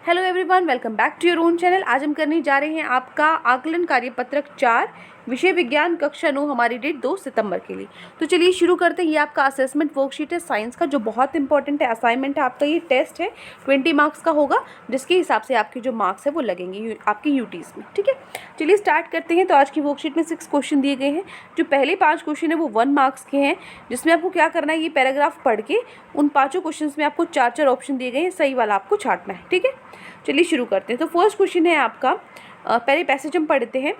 Hello everyone, welcome back to your own channel. आज हम करने जा रहे हैं आपका आकलन कार्यपत्रक 4 विषय विज्ञान कक्षा 9। हमारी डेट 2 सितंबर के लिए। तो चलिए शुरू करते हैं। ये आपका असेसमेंट वर्कशीट है साइंस का, जो बहुत इंपॉर्टेंट है। असाइनमेंट है आपका, ये टेस्ट है 20 मार्क्स का होगा, जिसके हिसाब से आपके जो मार्क्स है वो लगेंगे आपकी यूटीज में। ठीक है, चलिए स्टार्ट करते हैं। तो आज की वर्कशीट में 6 क्वेश्चन दिए गए हैं। जो पहले 5 क्वेश्चन है वो 1 मार्क्स के हैं, जिसमें आपको क्या करना है, ये पैराग्राफ पढ़ के उन 5 क्वेश्चन में आपको 4 ऑप्शन दिए गए हैं, सही वाला आपको छांटना है। ठीक है, चलिए शुरू करते हैं। तो फर्स्ट क्वेश्चन है आपका, पहले पैसेज हम पढ़ते हैं।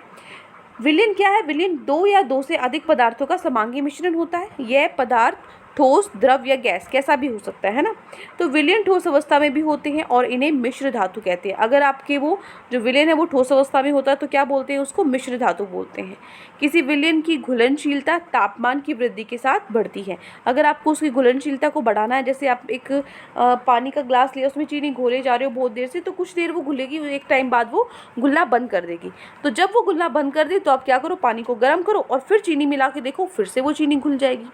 विलयन क्या है? विलयन 2 या 2 से अधिक पदार्थों का समांगी मिश्रण होता है। यह पदार्थ ठोस, द्रव या गैस कैसा भी हो सकता है ना। तो विलयन ठोस अवस्था में भी होते हैं और इन्हें मिश्र धातु कहते हैं। अगर आपके वो जो विलयन है वो ठोस अवस्था में होता है तो क्या बोलते हैं उसको? मिश्र धातु बोलते हैं। किसी विलयन की घुलनशीलता तापमान की वृद्धि के साथ बढ़ती है। अगर आपको उसकी घुलनशीलता को बढ़ाना है, जैसे आप एक पानी का ग्लास लिया, उसमें चीनी घोले जा रहे हो बहुत देर से, तो कुछ देर वो घुलेगी, एक टाइम बाद वो घुलना बंद कर देगी। तो जब वो घुलना बंद कर दे तो आप क्या करो, पानी को गर्म करो और फिर चीनी मिला के देखो, फिर से वो चीनी घुल जाएगी।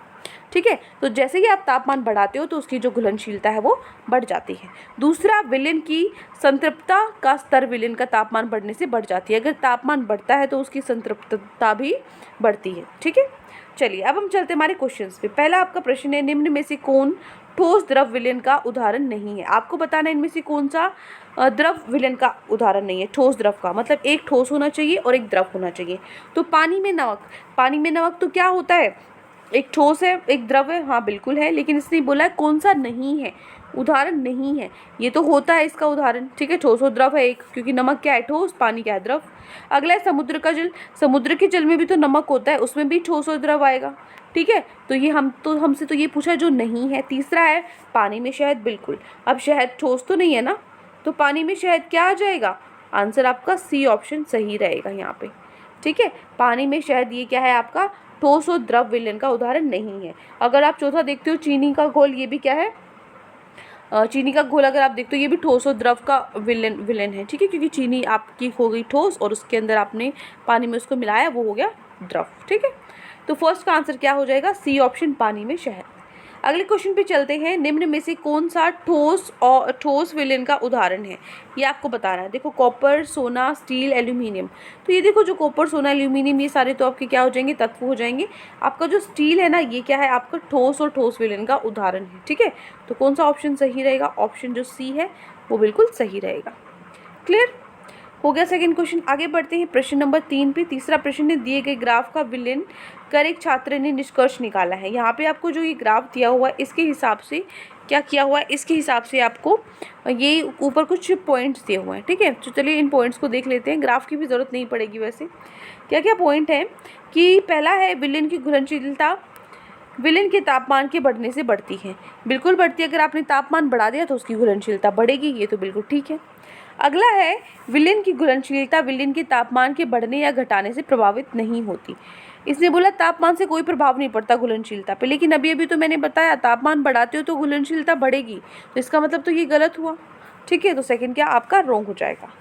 ठीक है, तो जैसे ही आप तापमान बढ़ाते हो तो उसकी जो घुलनशीलता है वो बढ़ जाती है। दूसरा, विलयन की संतृप्तता का स्तर विलयन का तापमान बढ़ने से बढ़ जाती है। अगर तापमान बढ़ता है तो उसकी संतृप्तता भी बढ़ती है। ठीक है, चलिए अब हम चलते हमारे क्वेश्चंस पे। पहला आपका प्रश्न है, निम्न में से कौन ठोस द्रव विलयन का उदाहरण नहीं है? आपको बताना है इनमें से कौन सा द्रव विलयन का उदाहरण नहीं है। ठोस द्रव का मतलब एक ठोस होना चाहिए और एक द्रव होना चाहिए। तो पानी में नमक तो क्या होता है? एक ठोस है, एक द्रव है, हाँ बिल्कुल है, लेकिन इसने बोला है कौन सा नहीं है, उदाहरण नहीं है। ये तो होता है इसका उदाहरण। ठीक है, ठोस और द्रव है एक, क्योंकि नमक क्या है? ठोस, पानी क्या है? द्रव। अगला है समुद्र का जल। समुद्र के जल में भी तो नमक होता है, उसमें भी ठोस और द्रव आएगा। ठीक है, तो ये हमसे तो ये पूछा जो नहीं है। तीसरा है पानी में शहद। बिल्कुल, अब शहद ठोस तो नहीं है ना, तो पानी में शहद क्या आ जाएगा? आंसर आपका सी ऑप्शन सही रहेगा यहाँ पे। ठीक है, पानी में शहद ये क्या है आपका? ठोस और द्रव विलयन का उदाहरण नहीं है। अगर आप चौथा देखते हो, चीनी का घोल, ये भी क्या है? चीनी का घोल अगर आप देखते हो, ये भी ठोस और द्रव का विलयन है। ठीक है, क्योंकि चीनी आपकी हो गई ठोस और उसके अंदर आपने पानी में उसको मिलाया, वो हो गया द्रव। ठीक है, तो फर्स्ट का आंसर क्या हो जाएगा? सी ऑप्शन, पानी में शहद। अगले क्वेश्चन पे चलते हैं। निम्न में से कौन सा ठोस विलयन का उदाहरण है? ये आपको बताना है। देखो, कॉपर, सोना, स्टील, एल्यूमिनियम। तो ये देखो, जो कॉपर, सोना, एल्यूमिनियम, ये सारे तो आपके क्या हो जाएंगे? तत्व हो जाएंगे। आपका जो स्टील है ना, ये क्या है? आपका ठोस और ठोस विलयन का उदाहरण है। ठीक है, तो कौन सा ऑप्शन सही रहेगा? ऑप्शन जो सी है वो बिल्कुल सही रहेगा। क्लियर हो गया सेकंड क्वेश्चन। आगे बढ़ते हैं प्रश्न नंबर 3 पे। तीसरा प्रश्न है, दिए गए ग्राफ का विलयन कर एक छात्र ने निष्कर्ष निकाला है। यहाँ पे आपको जो ये ग्राफ दिया हुआ है, इसके हिसाब से क्या किया हुआ है, इसके हिसाब से आपको ये ऊपर कुछ पॉइंट्स दिए हुए हैं। ठीक है, तो चलिए इन पॉइंट्स को देख लेते हैं। ग्राफ की भी ज़रूरत नहीं पड़ेगी वैसे। क्या क्या पॉइंट है कि पहला है, विलयन की घुलनशीलता विलयन के तापमान के बढ़ने से बढ़ती है। बिल्कुल बढ़ती है, अगर आपने तापमान बढ़ा दिया तो उसकी घुलनशीलता बढ़ेगी, ये तो बिल्कुल ठीक है। अगला है, विलयन की घुलनशीलता विलयन के तापमान के बढ़ने या घटाने से प्रभावित नहीं होती। इसने बोला तापमान से कोई प्रभाव नहीं पड़ता घुलनशीलता पे, लेकिन अभी तो मैंने बताया तापमान बढ़ाते हो तो घुलनशीलता बढ़ेगी, तो इसका मतलब तो ये गलत हुआ। ठीक है, तो सेकंड क्या आपका रॉन्ग हो जाएगा।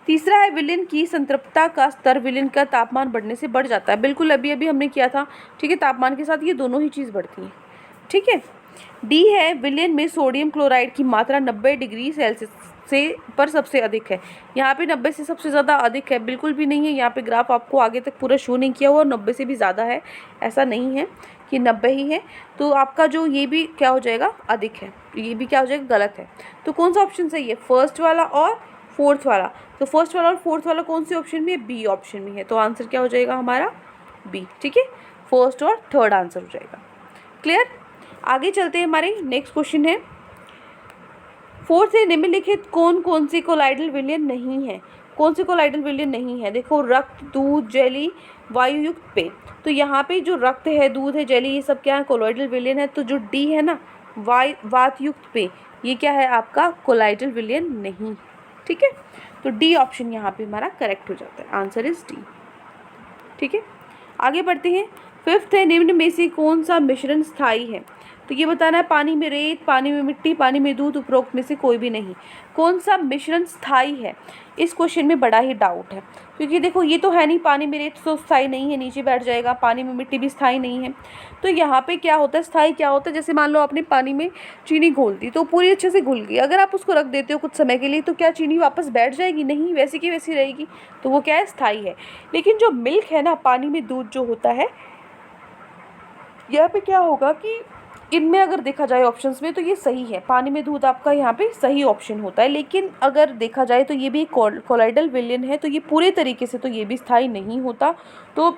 तीसरा है, विलयन की संतृप्तता का स्तर विलयन का तापमान बढ़ने से बढ़ जाता है। बिल्कुल अभी हमने किया था। ठीक है, तापमान के साथ ये दोनों ही चीज़ बढ़ती हैं। ठीक है, डी है, विलयन में सोडियम क्लोराइड की मात्रा 90 डिग्री सेल्सियस से पर सबसे अधिक है। यहाँ पे 90 से सबसे ज़्यादा अधिक है? बिल्कुल भी नहीं है। यहाँ पे ग्राफ आपको आगे तक पूरा शो नहीं किया हुआ, 90 से भी ज़्यादा है, ऐसा नहीं है कि 90 ही है। तो आपका जो ये भी क्या हो जाएगा? अधिक है। ये भी क्या हो जाएगा? गलत है। तो कौन सा ऑप्शन सही है? फर्स्ट वाला और फोर्थ वाला। तो फर्स्ट वाला और फोर्थ वाला कौन से ऑप्शन में है? बी ऑप्शन में है। तो आंसर क्या हो जाएगा हमारा? बी। ठीक है, फर्स्ट और थर्ड आंसर हो जाएगा। क्लियर, आगे चलते हैं। हमारे नेक्स्ट क्वेश्चन है, फोर्थ है, निम्नलिखित कौन से कोलाइडल विलयन नहीं है? कौन से कोलाइडल विलयन नहीं है? देखो, रक्त, दूध, जेली, वायुयुक्त पेय। तो यहाँ पे जो रक्त है, दूध है, जेली, ये सब क्या है? कोलाइडल विलयन है। तो जो डी है ना, वातयुक्त पेय, ये क्या है आपका? कोलाइडल विलयन नहीं। ठीक है, तो डी ऑप्शन यहाँ पे हमारा करेक्ट हो जाता है। Answer is D. ठीक है, आगे बढ़ते हैं। फिफ्थ है, निम्न में से कौन सा मिश्रण स्थायी है? तो ये बताना है पानी में रेत, पानी में मिट्टी, पानी में दूध, उपरोक्त में से कोई भी नहीं। कौन सा मिश्रण स्थायी है? इस क्वेश्चन में बड़ा ही डाउट है, क्योंकि देखो ये तो है नहीं, पानी में रेत तो स्थायी नहीं है, नीचे बैठ जाएगा, पानी में मिट्टी भी स्थायी नहीं है। तो यहाँ पे क्या होता है, स्थायी क्या होता है? जैसे मान लो आपने पानी में चीनी घोल दी तो पूरी अच्छे से घुल गई, अगर आप उसको रख देते हो कुछ समय के लिए तो क्या चीनी वापस बैठ जाएगी? नहीं, वैसी की वैसी रहेगी, तो वो क्या है, स्थायी है। लेकिन जो मिल्क है ना, पानी में दूध जो होता है, यहाँ पे क्या होगा कि इनमें अगर देखा जाए ऑप्शंस में तो ये सही है, पानी में दूध आपका यहाँ पे सही ऑप्शन होता है। लेकिन अगर देखा जाए तो ये भी एक कोलाइडल विलयन है, तो ये पूरे तरीके से तो ये भी स्थायी नहीं होता। तो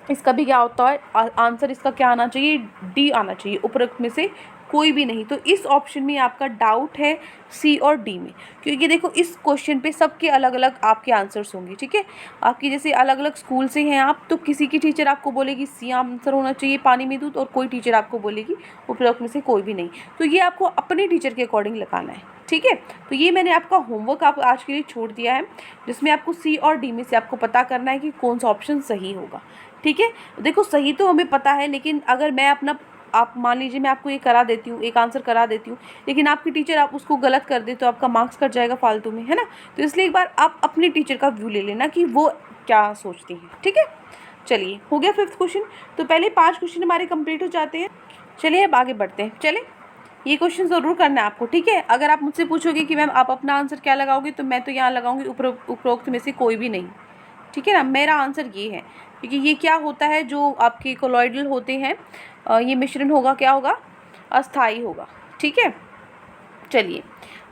इसका भी क्या होता है, आंसर इसका क्या आना चाहिए, डी आना चाहिए, उपरोक्त में से कोई भी नहीं। तो इस ऑप्शन में आपका डाउट है सी और डी में, क्योंकि देखो इस क्वेश्चन पे सबके अलग अलग आपके आंसर्स होंगे, ठीक है। आपकी जैसे अलग अलग स्कूल से हैं आप, तो किसी की टीचर आपको बोलेगी सी आंसर होना चाहिए पानी में दूध, और कोई टीचर आपको बोलेगी उपरोक्त में से कोई भी नहीं। तो ये आपको अपने टीचर के अकॉर्डिंग लगाना है, ठीक है। तो ये मैंने आपका होमवर्क आप आज के लिए छोड़ दिया है, जिसमें आपको सी और डी में से आपको पता करना है कि कौन सा ऑप्शन सही होगा, ठीक है। देखो सही तो हमें पता है, लेकिन अगर मैं अपना, आप मान लीजिए मैं आपको ये करा देती हूँ, एक आंसर करा देती हूँ, लेकिन आपकी टीचर आप उसको गलत कर दे तो आपका मार्क्स कट जाएगा फालतू में, है ना। तो इसलिए एक बार आप अपने टीचर का व्यू ले लेना कि वो क्या सोचती हैं, ठीक है। चलिए, हो गया 5th क्वेश्चन। तो पहले 5 क्वेश्चन हमारे कंप्लीट हो जाते हैं। चलिए अब आगे बढ़ते हैं। चले, ये क्वेश्चन ज़रूर करना है आपको, ठीक है। अगर आप मुझसे पूछोगे कि मैम आप अपना आंसर क्या लगाओगे, तो मैं तो यहाँ लगाऊंगी उपरोक्त में से कोई भी नहीं, ठीक है ना। मेरा आंसर ये है, क्योंकि ये क्या होता है, जो आपके कोलॉइडल होते हैं, ये मिश्रण होगा, क्या होगा, अस्थाई होगा, ठीक है। चलिए,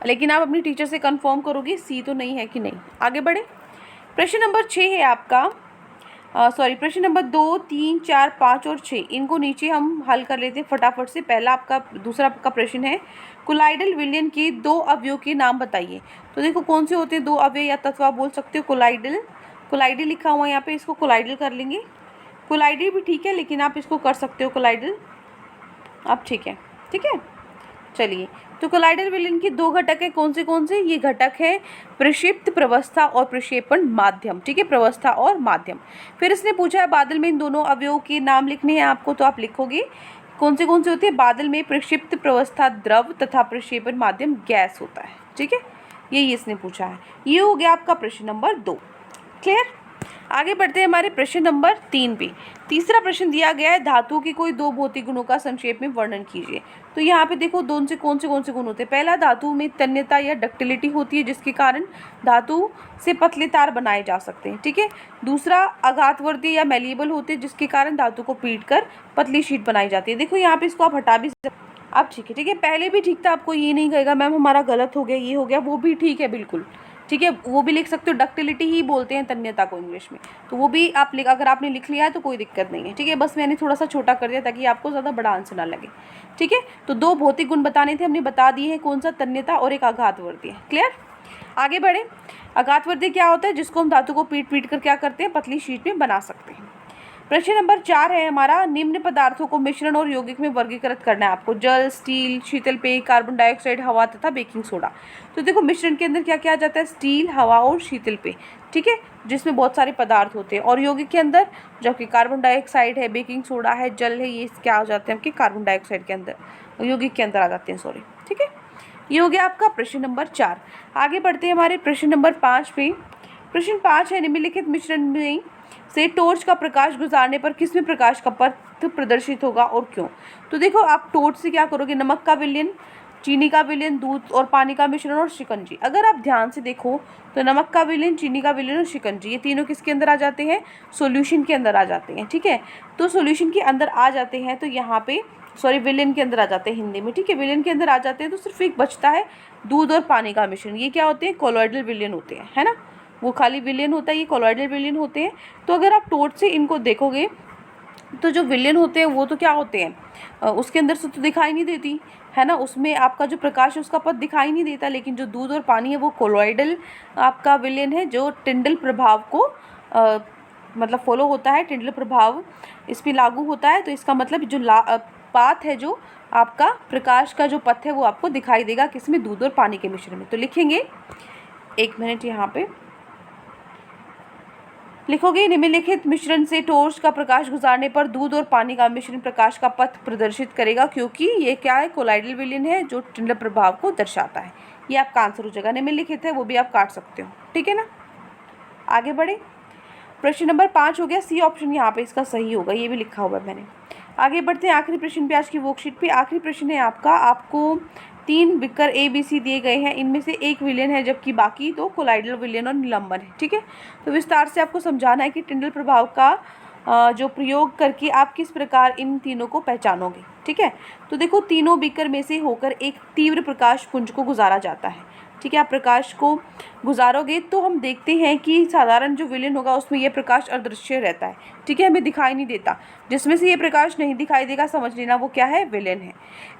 लेकिन आप अपनी टीचर से कंफर्म करोगे सी तो नहीं है कि नहीं। आगे बढ़े। प्रश्न नंबर 6 है आपका, प्रश्न नंबर 2, 3, 4, 5 और 6, इनको नीचे हम हल कर लेते हैं फटाफट से। पहला आपका, दूसरा आपका प्रश्न है, कोलाइडल विलयन के 2 अवयव के नाम बताइए। तो देखो कौन से होते हैं 2 अवयव या तत्व, आप बोल सकते हो कोलाइडल, कोलाइडल लिखा हुआ है यहाँ पे, इसको कोलाइडल कर लेंगे। कोलाइडल भी ठीक है, लेकिन आप इसको कर सकते हो कोलाइडल, आप ठीक है, ठीक है। चलिए, तो कोलाइडल विलयन की 2 घटक है, कौन से? ये घटक है प्रक्षिप्त प्रवस्था और प्रक्षेपण माध्यम, ठीक है, प्रवस्था और माध्यम। फिर इसने पूछा है बादल में इन दोनों अवयवों के नाम लिखने हैं आपको, तो आप लिखोगे कौन से होते हैं। बादल में प्रक्षिप्त प्रवस्था द्रव तथा प्रक्षेपण माध्यम गैस होता है, ठीक है। यही इसने पूछा है। ये हो गया आपका प्रश्न नंबर 2, क्लियर। आगे बढ़ते हैं हमारे प्रश्न नंबर 3 पे। तीसरा प्रश्न दिया गया है, धातुओं के कोई 2 भौतिक गुणों का संक्षेप में वर्णन कीजिए। तो यहाँ पे देखो कौन से गुण होते हैं। पहला, धातु में तन्यता या डक्टिलिटी होती है, जिसके कारण धातु से पतले तार बनाए जा सकते हैं, ठीक है। दूसरा, आघातवर्ती या मैलिएबल होते हैं, जिसके कारण धातु को पीट कर पतली शीट बनाई जाती है। देखो यहाँ पे इसको आप हटा भी आप, ठीक है, ठीक है। पहले भी ठीक था, आपको ये नहीं कहेगा मैम हमारा गलत हो गया, ये हो गया, वो भी ठीक है, बिल्कुल ठीक है। वो भी लिख सकते हो, डक्टिलिटी ही बोलते हैं तन्यता को इंग्लिश में, तो वो भी आप अगर आपने लिख लिया है तो कोई दिक्कत नहीं है, ठीक है। बस मैंने थोड़ा सा छोटा कर दिया ताकि आपको ज़्यादा बड़ा आंसर ना लगे, ठीक है। तो 2 भौतिक गुण बताने थे, हमने बता दिए हैं, कौन सा, तन्यता और एक आघातवर्ती है, क्लियर। आगे बढ़े। आघातवर्ती क्या होता है, जिसको हम धातु को पीट पीट कर क्या करते हैं, पतली शीट में बना सकते हैं। प्रश्न नंबर 4 है हमारा, निम्न पदार्थों को मिश्रण और यौगिक में वर्गीकृत करना है आपको। जल, स्टील, शीतल पेय, कार्बन डाइऑक्साइड, हवा तथा बेकिंग सोडा। तो देखो मिश्रण के अंदर क्या क्या आ जाता है, स्टील, हवा और शीतल पेय, ठीक है, जिसमें बहुत सारे पदार्थ होते हैं। और यौगिक के अंदर जबकि कार्बन डाइऑक्साइड है, बेकिंग सोडा है, जल है, ये क्या हो जाते हैं आपके कार्बन डाइऑक्साइड के अंदर, यौगिक के अंदर आ जाते हैं, सॉरी, ठीक है। ये हो गया आपका प्रश्न नंबर 4। आगे बढ़ते हैं हमारे प्रश्न नंबर 5 पे। प्रश्न 5 है, निम्नलिखित मिश्रण में से टॉर्च का प्रकाश गुजारने पर किसमें प्रकाश का पथ प्रदर्शित होगा और क्यों। तो देखो आप टॉर्च से क्या करोगे, नमक का विलयन, चीनी का विलयन, दूध और पानी का मिश्रण और शिकंजी। अगर आप ध्यान से देखो तो नमक का विलयन, चीनी का विलयन और शिकंजी, ये तीनों किसके अंदर आ जाते हैं, सॉल्यूशन के अंदर आ जाते हैं, ठीक है। तो सॉल्यूशन के अंदर आ जाते हैं, तो यहाँ पे विलयन के अंदर आ जाते हैं हिंदी में, ठीक है, विलयन के अंदर आ जाते हैं। तो सिर्फ एक बचता है दूध और पानी का मिश्रण, ये क्या होते हैं, कोलॉइडल विलयन होते हैं, है ना। वो खाली विलयन होता है, ये कोलॉइडल विलयन होते हैं। तो अगर आप टॉर्च से इनको देखोगे तो जो विलयन होते हैं वो तो क्या होते हैं, उसके अंदर से तो दिखाई नहीं देती, है ना, उसमें आपका जो प्रकाश है उसका पथ दिखाई नहीं देता। लेकिन जो दूध और पानी है वो कोलॉइडल आपका विलयन है, जो टिंडल प्रभाव को मतलब फॉलो होता है, टिंडल प्रभाव इस पर लागू होता है। तो इसका मतलब जो पाथ है, जो आपका प्रकाश का जो पथ है वो आपको दिखाई देगा किसमें, दूध और पानी के मिश्रण में। तो लिखेंगे, 1 मिनट यहाँ पे, लिखोगे निम्नलिखित मिश्रण से टॉर्च का प्रकाश गुजारने पर दूध और पानी का मिश्रण प्रकाश का पथ प्रदर्शित करेगा, क्योंकि ये क्या है, कोलाइडल विलयन है जो टिंडल प्रभाव को दर्शाता है। ये आपका आंसर हो जाएगा। निम्नलिखित है वो भी आप काट सकते हो, ठीक है ना। आगे बढ़े, प्रश्न नंबर 5 हो गया, सी ऑप्शन यहाँ पे इसका सही होगा, ये भी लिखा हुआ है मैंने। आगे बढ़ते हैं आखिरी प्रश्न पे आज की वर्कशीट पे। आखिरी प्रश्न है आपका, आपको 3 बिकर ABC दिए गए हैं, इनमें से एक विलयन है जबकि बाकी 2 कोलाइडल विलयन और निलंबन है, ठीक है। तो विस्तार से आपको समझाना है कि टिंडल प्रभाव का जो प्रयोग करके आप किस प्रकार इन तीनों को पहचानोगे, ठीक है। तो देखो, तीनों बीकर में से होकर एक तीव्र प्रकाश पुंज को गुजारा जाता है, ठीक है। आप प्रकाश को गुजारोगे तो हम देखते हैं कि साधारण जो विलयन होगा उसमें यह प्रकाश अदृश्य रहता है, ठीक है, हमें दिखाई नहीं देता। जिसमें से ये प्रकाश नहीं दिखाई देगा समझ लेना वो क्या है, विलयन है।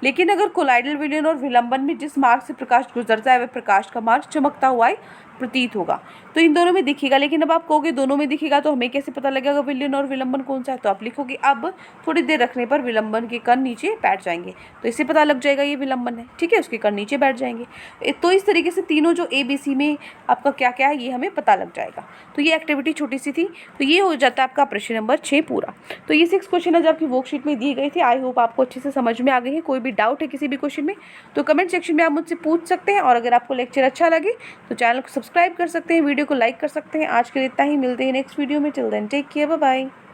लेकिन अगर कोलाइडल विलयन और विलंबन में जिस मार्ग से प्रकाश गुजरता है वह प्रकाश का मार्ग चमकता हुआ प्रतीत होगा, तो इन दोनों में दिखेगा। लेकिन अब आप कहोगे दोनों में दिखेगा तो हमें कैसे पता लगेगा विलयन और विलंबन कौन सा है, तो आप लिखोगे अब थोड़ी देर रखने पर विलंबन के कण नीचे बैठ जाएंगे, तो इससे पता लग जाएगा ये विलंबन है, ठीक है, उसके कण नीचे बैठ जाएंगे। तो इस तरीके से तीनों जो ABC में आपका क्या क्या है ये हमें पता लग जाएगा। तो ये एक्टिविटी छोटी सी थी, तो ये हो जाता है आपका प्रश्न नंबर 6 पूरा। तो ये 6 क्वेश्चन है जो आपकी वर्कशीट में दिए गए थे। आई होप आपको अच्छे से समझ में आ गए हैं। कोई भी डाउट है किसी भी क्वेश्चन में तो कमेंट सेक्शन में आप मुझसे पूछ सकते हैं, और अगर आपको लेक्चर अच्छा लगे तो चैनल को सब्सक्राइब कर सकते हैं, वीडियो को लाइक कर सकते हैं। आज के लिए इतना ही, मिलते हैं नेक्स्ट वीडियो में। Till then take care, bye bye.